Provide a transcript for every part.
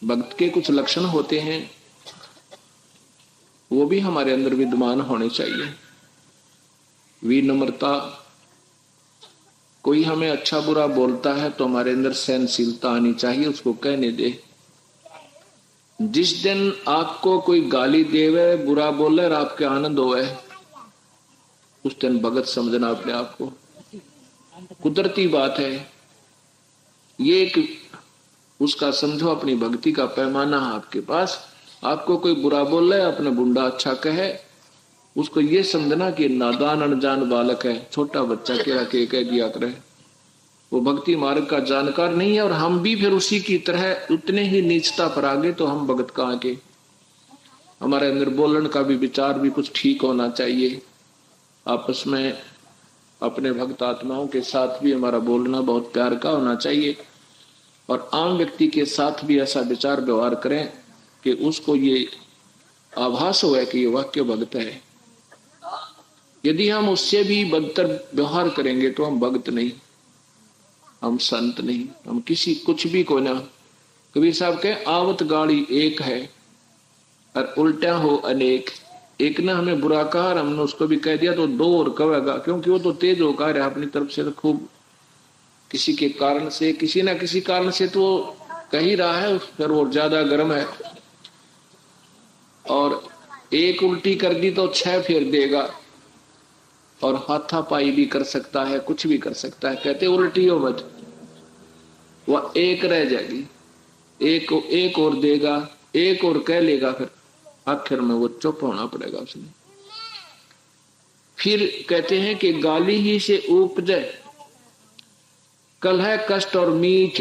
भक्त के कुछ लक्षण होते हैं, वो भी हमारे अंदर विद्यमान होने चाहिए। विनम्रता, कोई हमें अच्छा बुरा बोलता है तो हमारे अंदर सहनशीलता आनी चाहिए, उसको कहने दे। जिस दिन आपको कोई गाली देवे, बुरा बोले और आपके आनंद होवे, उस दिन भगत समझना अपने आप को। कुदरती बात है ये, एक उसका समझो अपनी भक्ति का पैमाना है आपके पास। आपको कोई बुरा बोले, अपने बुंडा अच्छा कहे, उसको ये समझना कि नादान अनजान बालक है, छोटा बच्चा के कह दिया करे, वो भक्ति मार्ग का जानकार नहीं है। और हम भी फिर उसी की तरह उतने ही नीचता पर आगे, तो हम भगत कहाँ के। हमारे अंदर बोलने का भी विचार भी कुछ ठीक होना चाहिए। आपस में अपने भक्त आत्माओं के साथ भी हमारा बोलना बहुत प्यार का होना चाहिए, और आम व्यक्ति के साथ भी ऐसा विचार व्यवहार करें कि उसको ये आभास हो कि ये वाक्य भक्त है। यदि हम उससे भी बदतर व्यवहार करेंगे तो हम भक्त नहीं, हम संत नहीं, हम किसी कुछ भी को ना। कबीर साहब कहे आवत गाड़ी एक है और उल्टा हो अनेक। एक ने हमें बुरा कहा और हमने उसको भी कह दिया तो दो और कहेगा, क्योंकि वो तो तेज होकर है अपनी तरफ से, तो खूब किसी के कारण से, किसी ना किसी कारण से तो कह ही रहा है, फिर वो ज्यादा गर्म है। और एक उल्टी कर दी तो 6 फेर देगा, और हाथापाई भी कर सकता है, कुछ भी कर सकता है। कहते उल्टी हो मत, वह एक रह जाएगी, एक और देगा, एक और कह लेगा, फिर आखिर में वो चुप होना पड़ेगा उसने। फिर कहते हैं कि गाली ही से उपजे कलह कष्ट और मीठ,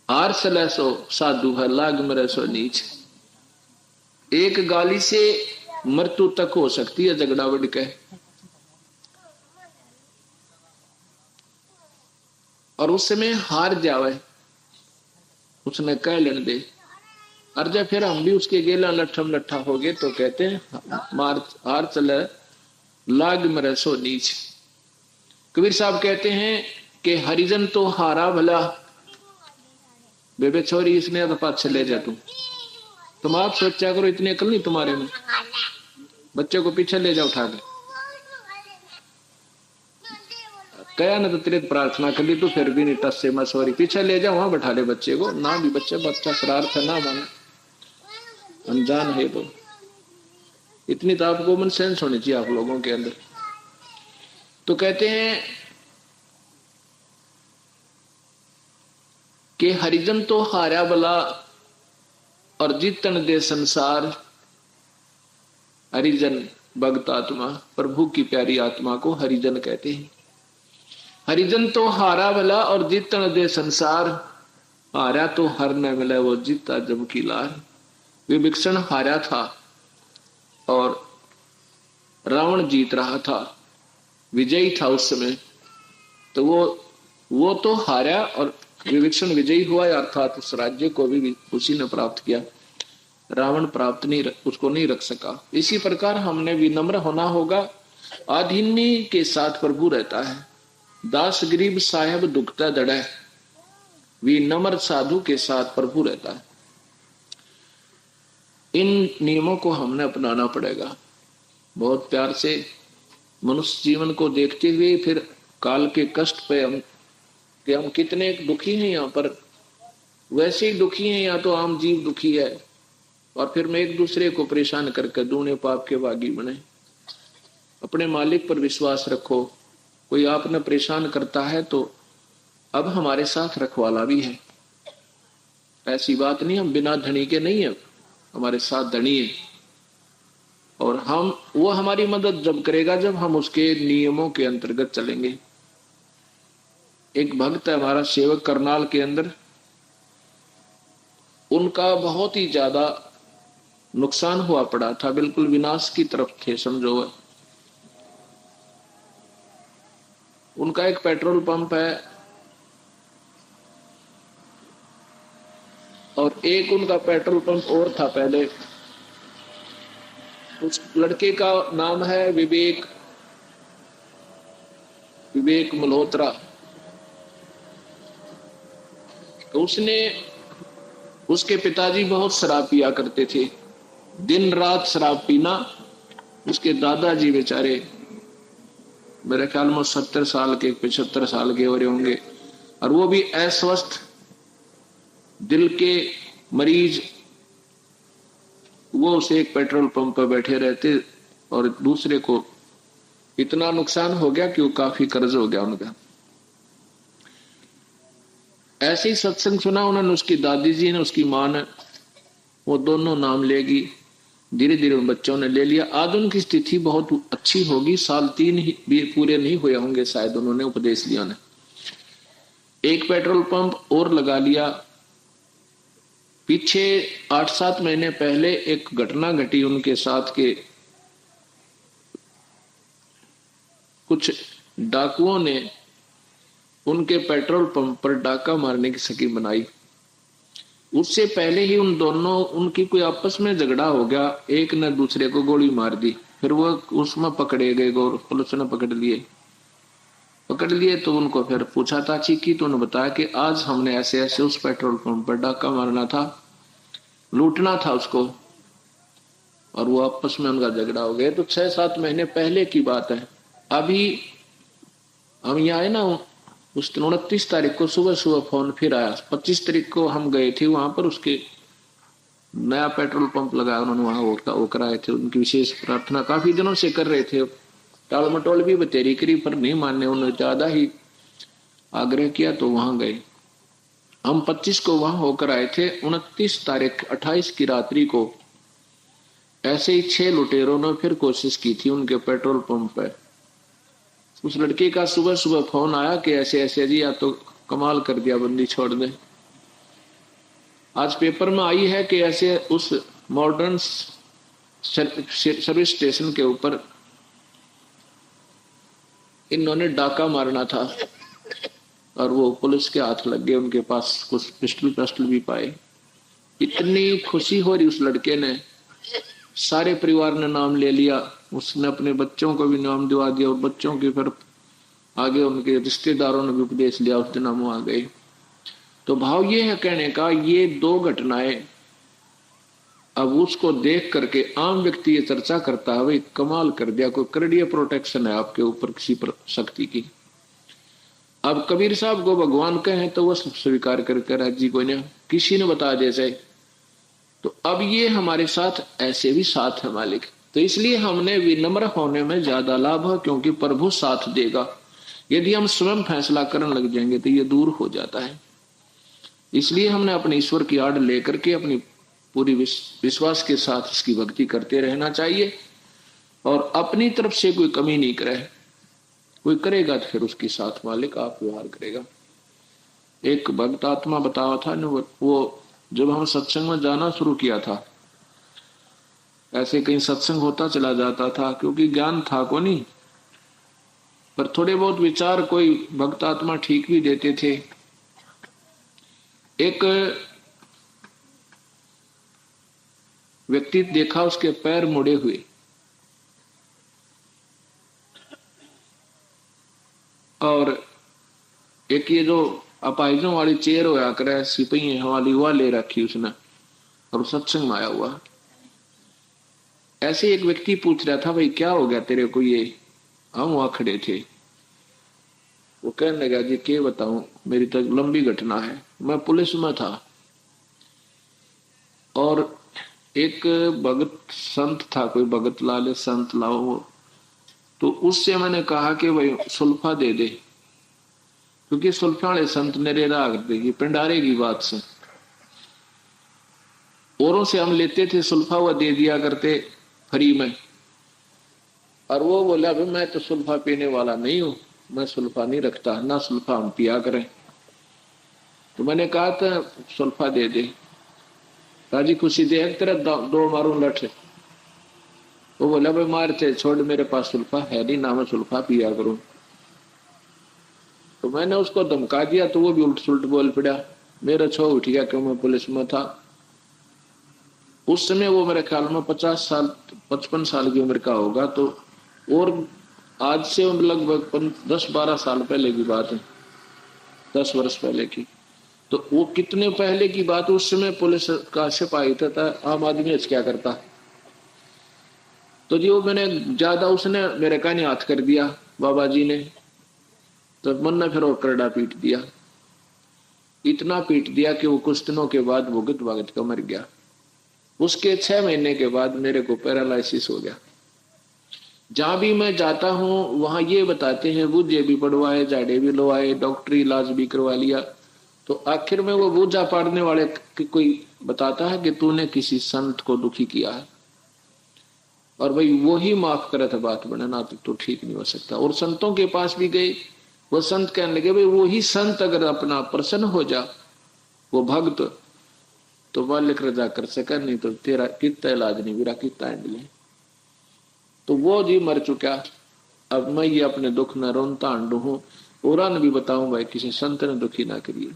हार सलै सो साधु है लाग मरे सो नीच। एक गाली से मृत्यु तक हो सकती है, झगड़ा बढ़ के, और उस समय हार जावे, उसने कह लेने दे। और जब फिर हम भी उसके गेला लट्ठम लट्ठा हो गए तो कहते हैं मार हार चले लाग मरे सो नीच। कबीर साहब कहते हैं कि हरिजन तो हारा भला, बेबे छोरी इसने तो पास चले जा तुम आप सोचा करो, इतनी अकल नहीं तुम्हारे में। बच्चे को पीछे ले जाओ उठा के, कया ना तो तेरे प्रार्थना कर ली, तो फिर भी नहीं टस से मसोरी, पीछे ले जाओ, वहां बैठा ले बच्चे को। ना भी बच्चा शरारत है, ना माने, अनजान है तो। इतनी तो आपको कॉमन सेंस होनी चाहिए आप लोगों के अंदर। तो कहते हैं कि हरिजन तो हारा भला और जीतन दे संसार। हरिजन भक्त आत्मा, प्रभु की प्यारी आत्मा को हरिजन कहते हैं। हरिजन तो हारा भला और जीतन दे संसार। हारा तो हर न मिले वो जीता जब की लार। विभीषण हारा था और रावण जीत रहा था, विजयी था उस समय। तो वो तो हारा और विभीषण विजयी हुआ, अर्थात उस राज्य को भी उसी ने प्राप्त किया। रावण प्राप्त नहीं, उसको नहीं रख सका। इसी प्रकार हमने विनम्र होना होगा। आधीनी के साथ प्रभु रहता है, दास गरीब साहेब दुखता दड़े। विनम्र साधु के साथ प्रभु रहता है। इन नियमों को हमने अपनाना पड़ेगा बहुत प्यार से। मनुष्य जीवन को देखते हुए फिर काल के कष्ट पे हम कितने दुखी हैं यहाँ पर, वैसे ही दुखी हैं यहाँ तो आम जीव दुखी है। और फिर मैं एक दूसरे को परेशान करके दूने पाप के बागी बने। अपने मालिक पर विश्वास रखो। कोई आपने परेशान करता है तो अब हमारे साथ रखवाला भी है, ऐसी बात नहीं हम बिना धनी के नहीं है, हमारे साथ धनी है। और वो हमारी मदद जब करेगा जब हम उसके नियमों के अंतर्गत चलेंगे। एक भक्त है हमारा सेवक करनाल के अंदर, उनका बहुत ही ज्यादा नुकसान हुआ पड़ा था, बिल्कुल विनाश की तरफ थे समझो। उनका एक पेट्रोल पंप है और एक उनका पेट्रोल पंप और था पहले। उस लड़के का नाम है विवेक मल्होत्रा। तो उसने उसके पिताजी बहुत शराब पिया करते थे, दिन रात शराब पीना। उसके दादाजी बेचारे मेरे ख्याल में 70 साल के 75 साल के हो रहे होंगे, और वो भी अस्वस्थ दिल के मरीज। वो उसे एक पेट्रोल पंप पर बैठे रहते और दूसरे को इतना नुकसान हो गया कि वो काफी कर्ज हो गया उनका। ऐसे ही सत्संग सुना उन्होंने, उसकी दादी जी ने, उसकी माँ ने, वो दोनों नाम लेगी। धीरे धीरे उन बच्चों ने ले लिया। आज उनकी स्थिति बहुत अच्छी होगी, साल 3 ही भी पूरे नहीं हुए होंगे शायद, उन्होंने उपदेश लिया ने। एक पेट्रोल पंप और लगा लिया। पीछे 8-7 महीने पहले एक घटना घटी उनके साथ के कुछ डाकुओं ने उनके पेट्रोल पंप पर डाका मारने की स्कीम बनाई। उससे पहले ही उन दोनों, उनकी कोई आपस में झगड़ा हो गया, एक ने दूसरे को गोली मार दी। फिर वो उसमें पकड़े गए, पुलिस ने पकड़ लिए तो उनको फिर पूछताछ की तो उन्होंने बताया कि आज हमने ऐसे ऐसे उस पेट्रोल पंप पर डाका मारना था, लूटना था उसको, और वो आपस में उनका झगड़ा हो गया। तो 6-7 महीने पहले की बात है। अभी हम यहाँ है ना, उस दिन 29 तारीख को सुबह सुबह फोन फिर आया। 25 तारीख को हम गए थे वहां पर, उसके नया पेट्रोल पंप लगाया उन्होंने, वहां वो कराए थे। उनकी विशेष प्रार्थना काफी दिनों से कर रहे थे, टाल मटोल भी बतेरी करी पर नहीं माने, उन्होंने ज्यादा ही आग्रह किया तो वहां गए। हम 25 को वहां होकर आए थे। 29 तारीख 28 की रात्रि को ऐसे ही 6 लुटेरों ने फिर कोशिश की थी उनके पेट्रोल पंप पर। उस लड़के का सुबह सुबह फोन आया कि ऐसे ऐसे जी, या तो कमाल कर दिया, बंदी छोड़ दे। आज पेपर में आई है कि ऐसे उस मॉडर्न सर्विस स्टेशन के ऊपर इन्होंने डाका मारना था और वो पुलिस के हाथ लग गए। उनके पास कुछ पिस्टल भी पाए। इतनी खुशी हो रही उस लड़के ने, सारे परिवार ने नाम ले लिया। उसने अपने बच्चों को भी नाम दिवा दिया और बच्चों के फिर आगे उनके रिश्तेदारों ने भी उपदेश लिया। उस दिन हम वहां गए। तो भाव ये है कहने का, ये 2 घटनाएं अब उसको देख करके आम व्यक्ति ये चर्चा करता है, भाई कमाल कर दिया, कोई करड़िया प्रोटेक्शन है आपके ऊपर किसी पर शक्ति की। अब कबीर साहब को भगवान कहें तो वो स्वीकार करके राजी कोई ने, किसी ने बता जैसे। तो अब ये हमारे साथ ऐसे भी साथ है मालिक। तो इसलिए हमने विनम्र होने में ज्यादा लाभ है, क्योंकि प्रभु साथ देगा। यदि हम स्वयं फैसला करने लग जाएंगे तो ये दूर हो जाता है। इसलिए हमने अपने ईश्वर की आड़ लेकर के अपनी पूरी विश्वास के साथ इसकी भक्ति करते रहना चाहिए, और अपनी तरफ से कोई कमी नहीं करे। कोई करेगा तो फिर उसके साथ मालिक आप व्यवहार करेगा। एक भक्त आत्मा बतावा था न, वो जब हम सत्संग में जाना शुरू किया था, ऐसे कहीं सत्संग होता चला जाता था, क्योंकि ज्ञान था को नहीं, पर थोड़े बहुत विचार कोई भक्त आत्मा ठीक भी देते थे। एक व्यक्ति देखा, उसके पैर मुड़े हुए, और एक ये जो अपाहिजों वाली चेयर होया करे सिपाही वाली, वह ले रखी उसने, और सत्संग में आया हुआ। ऐसे एक व्यक्ति पूछ रहा था, भाई क्या हो गया तेरे को ये? हम वहां खड़े थे। वो कहने लगा, जी क्या बताऊं, मेरी तो लंबी घटना है। मैं पुलिस में था और एक भगत संत था, कोई भगत लाले संत लाओ, तो उससे मैंने कहा कि भाई सुल्फा दे दे, क्योंकि सुल्फा वाले संत ने राग देगी पिंडारे की बात से। औरों से हम लेते थे सुल्फा, वह दे दिया करते फ्री में। और वो बोला, भाई मैं तो सुल्फा पीने वाला नहीं हूं, मैं सुल्फा नहीं रखता, ना सुल्फा हम पिया करें। तो मैंने कहा था सुल्फा दे दे। राजी खुशी दे तेरा 2 मारू लठ। वो बोला, भाई मारते छोड़, मेरे पास सुल्फा है नहीं, ना मैं सुल्फा पिया करूं। तो मैंने उसको धमका दिया, तो वो भी उल्ट सुलट बोल पड़ा। मेरा छो उठ गया, क्यों मैं पुलिस में था। उस समय वो मेरे ख्याल में 55 साल की उम्र का होगा। तो और आज से लगभग 10-12 साल पहले की बात है, 10 वर्ष पहले की। तो वो कितने पहले की बात, उस समय पुलिस का सिपाही था, आम आदमी क्या करता। तो जी वो मैंने ज्यादा, उसने मेरे कान हाथ कर दिया बाबा जी ने, तो मन ने फिर और करड़ा पीट दिया, इतना पीट दिया कि वो कुछ दिनों के बाद भुगत भागत का मर गया। उसके 6 महीने के बाद मेरे को पैरालिसिस हो गया। जहां भी मैं जाता हूं वहां ये बताते हैं बूझे भी पड़वाए, झाड़े भी लवाए, डॉक्टरी इलाज भी करवा लिया। तो आखिर में वो बूझा पाड़ने वाले कोई बताता है कि तूने किसी संत को दुखी किया है, और भाई वो ही माफ करे तो बात बनाना तो ठीक नहीं हो सकता। और संतों के पास भी गए, वो संत कहने लगे भाई वो ही संत अगर अपना प्रसन्न हो जा, वो भक्त, तो मालिक रजा कर सका, नहीं तो तेरा कितना इलाज नहीं, मेरा कितना एंडले। तो वो जी मर चुका। अब मैं ये अपने दुख न रोनता अंडू हूं, और भी बताऊं भाई किसी संत ने दुखी ना करिए।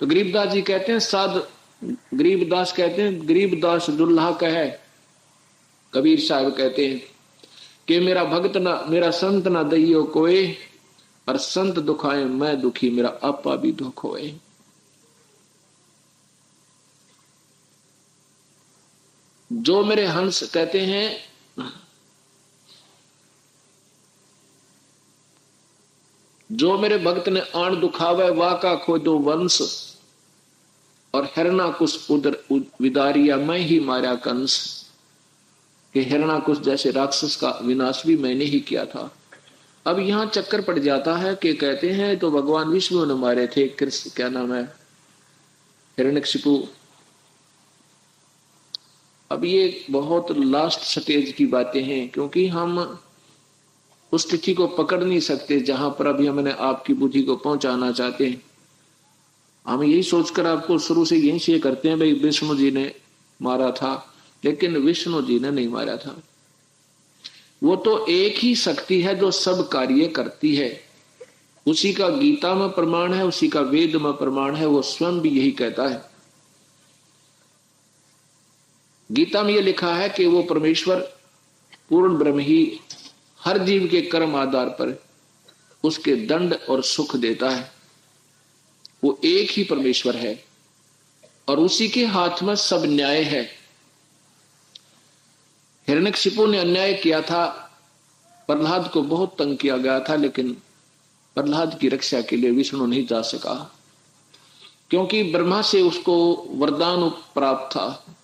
तो गरीबदास जी कहते हैं, गरीबदास कहते हैं, गरीबदास दुल्हा कहे, कबीर साहब कहते हैं कि मेरा भक्त ना, मेरा संत ना दइयो कोई, और संत दुखाए मैं दुखी, मेरा आपा भी दुख होए। जो मेरे हंस कहते हैं, जो मेरे भक्त ने आण दुखावे वाका खोदो वंश, और हिरणाकुश उदर विदारिया मैं ही मारा कंस। कि हिरणाकुश जैसे राक्षस का विनाश भी मैंने ही किया था। अब यहां चक्कर पड़ जाता है कि कहते हैं तो भगवान विष्णु ने मारे थे, कृष्ण क्या नाम है, हिरण्यकशिपु। अब ये बहुत लास्ट स्टेज की बातें हैं, क्योंकि हम उस तिथि को पकड़ नहीं सकते जहां पर अभी हमने आपकी बुद्धि को पहुंचाना चाहते हैं। हम यही सोचकर आपको शुरू से यही से करते हैं भाई विष्णु जी ने मारा था, लेकिन विष्णु जी ने नहीं मारा था। वो तो एक ही शक्ति है जो सब कार्य करती है। उसी का गीता में प्रमाण है, उसी का वेद में प्रमाण है, वो स्वयं भी यही कहता है। गीता में यह लिखा है कि वो परमेश्वर पूर्ण ब्रह्म ही हर जीव के कर्म आधार पर उसके दंड और सुख देता है। वो एक ही परमेश्वर है और उसी के हाथ में सब न्याय है। हिरण्यकशिपु ने अन्याय किया था, प्रहलाद को बहुत तंग किया गया था, लेकिन प्रहलाद की रक्षा के लिए विष्णु नहीं जा सका, क्योंकि ब्रह्मा से उसको वरदान प्राप्त था।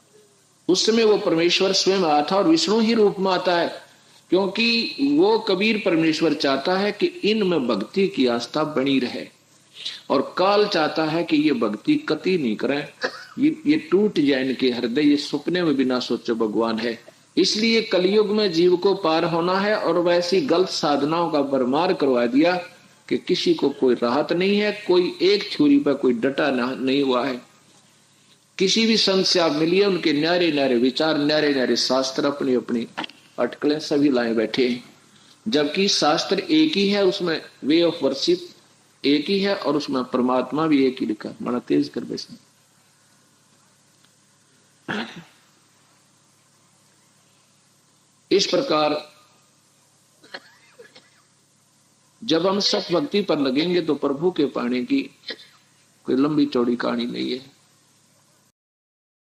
उस समय वो परमेश्वर स्वयं आया था और विष्णु ही रूप में आता है, क्योंकि वो कबीर परमेश्वर चाहता है कि इनमें भक्ति की आस्था बनी रहे, और काल चाहता है कि ये भक्ति कति नहीं करें, ये टूट जाए इनके हृदय, ये सपने में बिना सोचे भगवान है। इसलिए कलयुग में जीव को पार होना है, और वैसी गलत साधनाओं का भरमार करवा दिया कि किसी को कोई राहत नहीं है, कोई एक छुरी पर कोई डटा नहीं हुआ है। किसी भी संत से आप मिलिए, उनके न्यारे न्यारे विचार, न्यारे न्यारे शास्त्र, अपनी अपनी अटकलें सभी लाए बैठे हैं, जबकि शास्त्र एक ही है, उसमें वे ऑफ वर्शिप एक ही है, और उसमें परमात्मा भी एक ही लिखा। बड़ा तेज कर बैठे। इस प्रकार जब हम सत भक्ति पर लगेंगे तो प्रभु के पाने की कोई लंबी चौड़ी कहानी नहीं है।